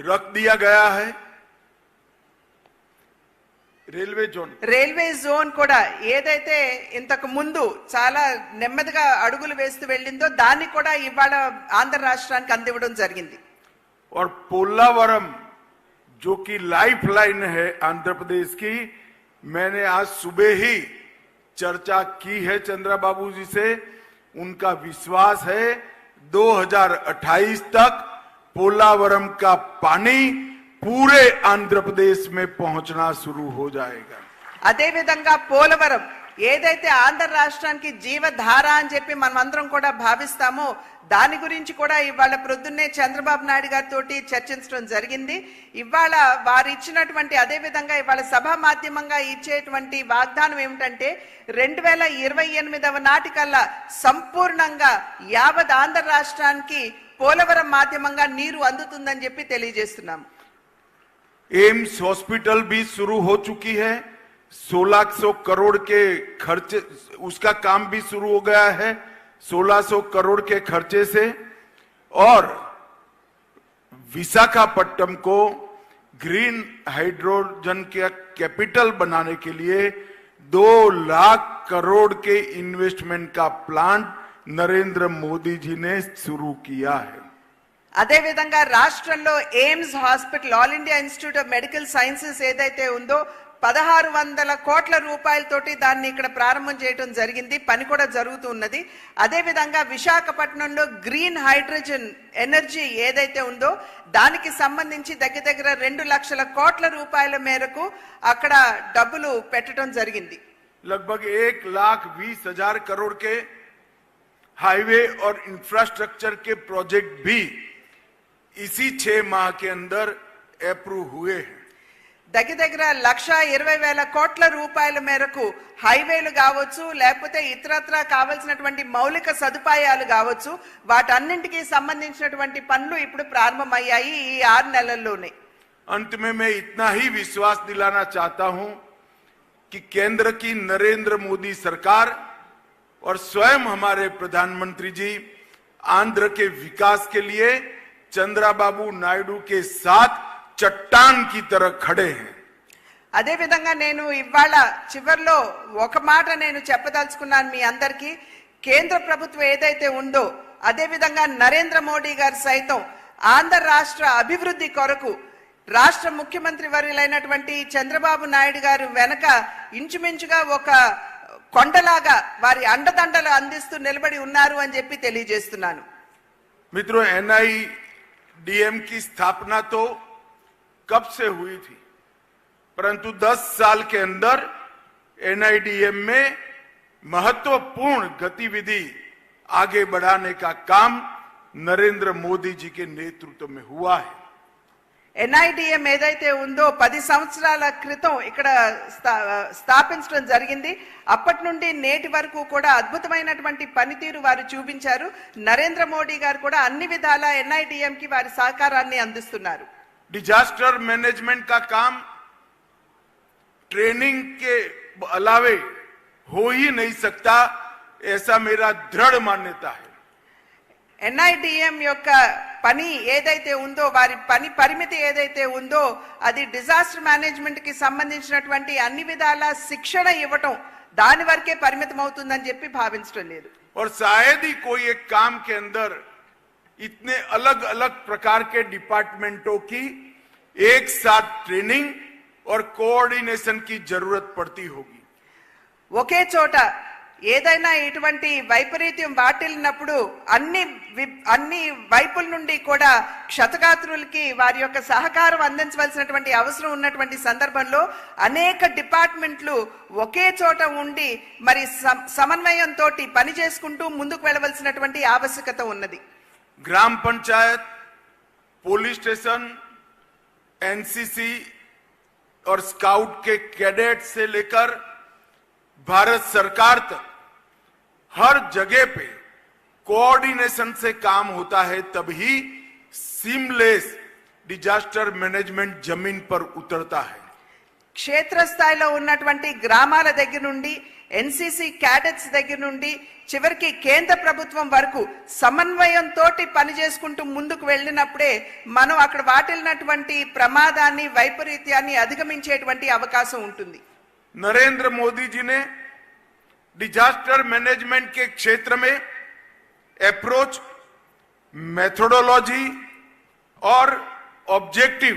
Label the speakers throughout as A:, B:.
A: रख दिया गया है।
B: రైల్వే జోన్ కూడా ఏదైతే ఇంతకు ముందు చాలా నెమ్మదిగా అడుగులు వేస్తూ వెళ్ళిందో దాన్ని కూడా ఇవాళ ఆంధ్ర రాష్ట్రానికి అందివ్వడం జరిగింది।
A: और पोलावरम जो कि लाइफ लाइन है आंध्र प्रदेश की, मैंने आज सुबह ही चर्चा की है चंद्रबाबू जी से। उनका विश्वास है 2028 तक पोलावरम का पानी पूरे आंध्र प्रदेश में पहुंचना शुरू हो जाएगा।
B: అదే విధంగా పోలవరం ఏదైతే ఆంధ్ర రాష్ట్రానికి జీవధార అని చెప్పి మనమందరం కూడా భావిస్తామో దాని గురించి కూడా ఇవాళ ప్రొద్దున్నే చంద్రబాబు నాయుడు గారితో చర్చించడం జరిగింది। ఇవాళ వారు ఇచ్చినటువంటి అదే విధంగా ఇవాళ సభా మాధ్యమంగా ఇచ్చేటువంటి వాగ్దానం ఏమిటంటే 2028వ నాటికల్లా సంపూర్ణంగా యావత్ ఆంధ్ర రాష్ట్రానికి పోలవరం మాధ్యమంగా నీరు అందుతుందని చెప్పి తెలియజేస్తున్నాము।
A: एम्स हॉस्पिटल भी शुरू हो चुकी है। 1600 करोड़ के खर्चे, उसका काम भी शुरू हो गया है 1600 करोड़ के खर्चे से। और विशाखापट्टनम को ग्रीन हाइड्रोजन के कैपिटल बनाने के लिए 2 लाख करोड़ के इन्वेस्टमेंट का प्लान नरेंद्र मोदी जी ने शुरू किया है।
B: అదే విధంగా రాష్ట్రంలో AIIMS hospital all India institute of medical sciences ఏదైతే ఉందో 1600 కోట్ల రూపాయలతోటి దాన్ని ఇక్కడ ప్రారంభం చేయడం జరిగింది, పని కూడా జరుగుతున్నది। అదే విధంగా విశాఖపట్నంలో గ్రీన్ హైడ్రోజన్ ఎనర్జీ ఏదైతే ఉందో దానికి సంబంధించి దగ్గర 2 లక్షల కోట్ల రూపాయల మేరకు అక్కడ డబ్బులు పెట్టడం జరిగింది।
A: लगभग 1,20,000 करोड़ के हाईवे और इंफ्रास्ट्रक्चर के प्रोजेक्ट भी इसी 6 माह के अंदर अप्रूव हुए हैं।
B: దగ్గర 1,20,000 కోట్ల రూపాయల మేరకు హైవేలు కావచ్చు లేకపోతే ఇతరత్రా కావాల్సినటువంటి మౌలిక సదుపాయాలు కావచ్చు వాటన్నింటికి సంబంధించినటువంటి పనులు ఇప్పుడు ప్రారంభమయ్యాయి ఈ 6 నెలల్లోనే।
A: अंत में मैं इतना ही विश्वास दिलाना चाहता हूं कि केंद्र की नरेंद्र मोदी सरकार और स्वयं हमारे प्रधानमंत्री जी आंध्र के विकास के लिए चंद्रबाबू नायडू के साथ चट्टान की तरह खड़े हैं।
B: అదే విధంగా నేను ఇవాళ చివర్లో ఒక మాట నేను చెప్పదలుచుకున్నాను మీ అందరికీ। కేంద్ర ప్రభుత్వం ఏదైతే ఉందో అదే విధంగా నరేంద్ర మోడీ గారు సైతం ఆంధ్ర రాష్ట్ర అభివృద్ధి కొరకు రాష్ట్ర ముఖ్యమంత్రి వర్యులైనటువంటి చంద్రబాబు నాయుడు గారు వెనక ఇంచుమించుగా ఒక కొండలాగా వారి అండదండలు అందిస్తూ నిలబడి ఉన్నారు అని చెప్పి తెలియజేస్తున్నాను।
A: मित्रों, NIDM की स्थापना तो कब से हुई थी, परंतु 10 साल के अंदर NIDM में महत्वपूर्ण गतिविधि आगे बढ़ाने का काम नरेंद्र मोदी जी के नेतृत्व में हुआ है।
B: NIDM ఏదైతే ఉందో 10 సంవత్సరాల క్రితం ఇక్కడ స్థాపించడం జరిగింది। అప్పటి నుండి నేటి వరకు కూడా అద్భుతమైనటువంటి పనితీరు వారు చూపించారు। నరేంద్ర మోడీ గారు కూడా అన్ని విధాల NIDM కి వారి సహకారాన్ని అందిస్తున్నారు।
A: डिजास्टर मैनेजमेंट का काम ट्रेनिंग के अलावे हो ही नहीं सकता, ऐसा मेरा दृढ़ मान्यता है।
B: NIDM యొక్క పని ఏదైతే ఉందో వారి పని పరిమితి ఏదైతే ఉందో అది డిజాస్టర్ మేనేజ్మెంట్ కి సంబంధించినటువంటి అన్ని విధాల శిక్షణ ఇవ్వటం దాని వరకే పరిమితం అవుతుందని చెప్పి భావించడం లేదు।
A: और शायद ही कोई एक काम के अंदर इतने अलग अलग प्रकार के डिपार्टमेंटों की एक साथ ट्रेनिंग और कोऑर्डिनेशन की जरूरत पड़ती होगी।
B: ఒకే చోట ఏదైనా ఇటువంటి వైపరీత్యం వాటిల్లినప్పుడు అన్ని వైపుల నుండి కూడా క్షతగాత్రులకి వారి యొక్క సహకారం అందించవలసినటువంటి అవసరం ఉన్నటువంటి సందర్భంలో అనేక డిపార్ట్మెంట్లు ఒకే చోట ఉండి మరి సమన్వయంతో పని చేసుకుంటూ ముందుకు వెళ్ళవలసినటువంటి ఆవశ్యకత ఉన్నది।
A: ग्राम पंचायत, पुलिस स्टेशन, एनसीसी और स्काउट के कैडेट से लेकर भारत सरकार तक हर जगह पे कोऑर्डिनेशन से काम होता है, तभी सीमलेस डिजास्टर मैनेजमेंट जमीन पर उतरता है।
B: క్షేత్రస్థాయిలో ఉన్నటువంటి గ్రామాల దగ్గర నుండి ఎన్సీసీ క్యాడెట్స్ దగ్గర నుండి చివరికి కేంద్ర ప్రభుత్వం వరకు సమన్వయంతో పనిచేసుకుంటూ ముందుకు వెళ్ళినప్పుడే మనం అక్కడ వాటిల్లినటువంటి ప్రమాదాన్ని వైపరీత్యాన్ని అధిగమించేటువంటి అవకాశం ఉంటుంది.
A: नरेंद्र मोदी जी ने डिजास्टर मैनेजमेंट के क्षेत्र में अप्रोच, मेथोडोलॉजी और ऑब्जेक्टिव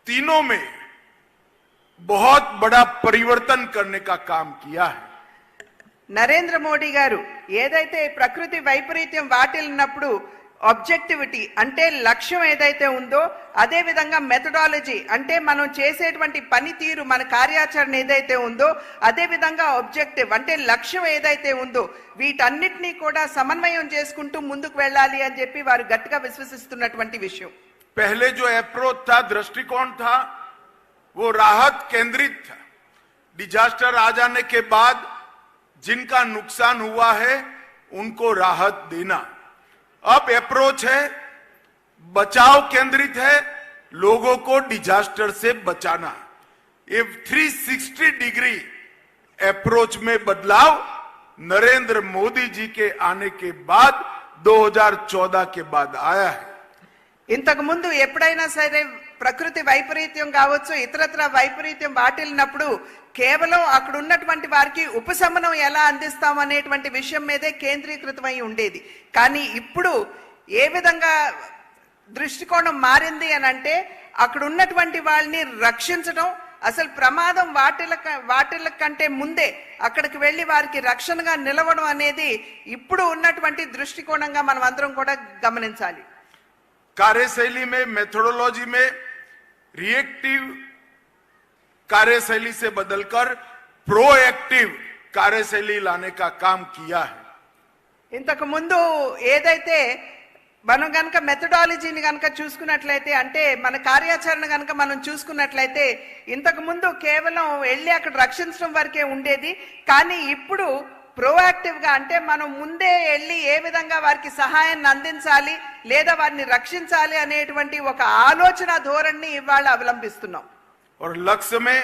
A: तीनों में बहुत बड़ा परिवर्तन करने का काम किया है.
B: నరేంద్ర మోడీ గారు ఏదైతే ప్రకృతి వైపరీత్యం వాటిల్లినప్పుడు ఆబ్జెక్టివిటీ అంటే లక్ష్యం ఏదైతే ఉందో, అదే విధంగా మెథడాలజీ అంటే మనం చేసేటువంటి పనితీరు, మన కార్యాచరణ ఏదైతే ఉందో, అదే విధంగా ఆబ్జెక్టివ్ అంటే లక్ష్యం ఏదైతే ఉందో, వీటన్నిటినీ కూడా సమన్వయం చేసుకుంటూ ముందుకు వెళ్ళాలి అని చెప్పి వారు గట్టిగా విశ్వసిస్తున్నటువంటి విషయం.
A: पहले जो अप्रोच था, दृष्टिकोण था, वो राहत केंद्रित था. डिजास्टर आ जाने के बाद जिनका नुकसान हुआ है उनको राहत देना. अब अप्रोच है बचाव केंद्रित है, लोगों को डिजास्टर से बचाना. ये 360 डिग्री अप्रोच में बदलाव नरेंद्र मोदी जी के आने के बाद 2014 के बाद आया है.
B: ఇంతకు ముందు ఎప్పుడైనా సరే ప్రకృతి వైపరీత్యం కావచ్చు, ఇతరత్ర వైపరీత్యం వాటిల్లినప్పుడు కేవలం అక్కడ ఉన్నటువంటి వారికి ఉపశమనం ఎలా అందిస్తాం అనేటువంటి విషయం మీదే కేంద్రీకృతమై ఉండేది. కానీ ఇప్పుడు ఏ విధంగా దృష్టికోణం మారింది అని అంటే, అక్కడ ఉన్నటువంటి వాళ్ళని రక్షించడం, అసలు ప్రమాదం వాటిల కంటే ముందే అక్కడికి వెళ్లి వారికి రక్షణగా నిలవడం అనేది ఇప్పుడు ఉన్నటువంటి దృష్టికోణంగా మనం అందరం కూడా గమనించాలి.
A: कार्यशैली में, मेथोडोलॉजी में रिएक्टिव कार्यशैली से बदलकर प्रोएक्टिव कार्यशैली लाने का काम किया है.
B: ఇంతకు ముందు ఏదైతే మనం గనక మెథడాలజీని గనక చూసుకున్నట్లయితే, అంటే మన కార్యాచరణ గనక మనం చూసుకున్నట్లయితే, ఇంతకు ముందు కేవలం వెళ్ళి అక్కడ రక్షించడం వరకే ఉండేది. కానీ ఇప్పుడు ప్రోయాక్టివ్ గా అంటే మనం ముందే వెళ్ళి ఏ విధంగా వారికి సహాయాన్ని అందించాలి లేదా వారిని రక్షించాలి అనేటువంటి ఒక ఆలోచన ధోరణిని ఇవాళ అవలంబిస్తున్నాం.
A: और लक्ष्य में